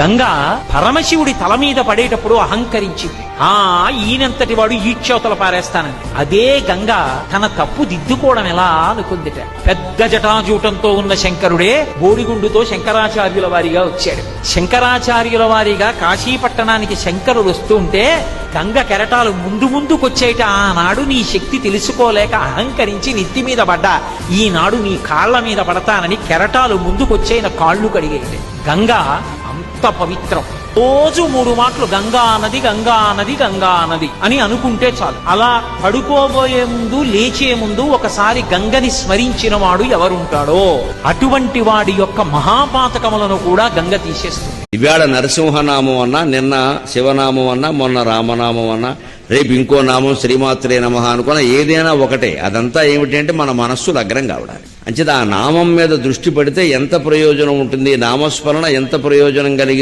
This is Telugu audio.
గంగ పరమశివుడి తల మీద పడేటప్పుడు అహంకరించింది. ఈయనంతటి వాడు ఈడ్చవతల పారేస్తానండి. అదే గంగ తన తప్పు దిద్దుకోవడం ఎలా అనుకుందిట. పెద్ద జటాజూటంతో ఉన్న శంకరుడే బోడిగుండుతో శంకరాచార్యుల వారిగా వచ్చాడు. శంకరాచార్యుల వారిగా కాశీ పట్టణానికి శంకరుడు వస్తూ ఉంటే గంగ కెరటాలు ముందుకొచ్చేట. ఆనాడు నీ శక్తి తెలుసుకోలేక అహంకరించి నెత్తి మీద పడ్డా, ఈనాడు నీ కాళ్ల మీద పడతానని కెరటాలు ముందుకొచ్చేన కాళ్ళు కడిగేది. గంగ అంత పవిత్రం. రోజు 3 మాటలు గంగా నది గంగా నది గంగా నది అని అనుకుంటే చాలు. అలా పడుకోబోయే ముందు లేచే ముందు ఒకసారి గంగని స్మరించిన వాడు ఎవరుంటాడో అటువంటి వాడి యొక్క మహాపాతకములను కూడా గంగ తీసేస్తుంది. ఇవాళ నరసింహనామం అన్నా, నిన్న శివనామం అన్నా, మొన్న రామనామం అన్నా, రేపు ఇంకో నామం శ్రీమాత్రే నమః అనుకున్నా ఏదైనా ఒకటే. అదంతా ఏమిటంటే మన మనస్సు లగ్నం కావడానికి. అంచేత ఆ నామం మీద దృష్టి పెడితే ఎంత ప్రయోజనం ఉంటుంది, నామస్మరణ ఎంత ప్రయోజనం కలిగిస్తుంది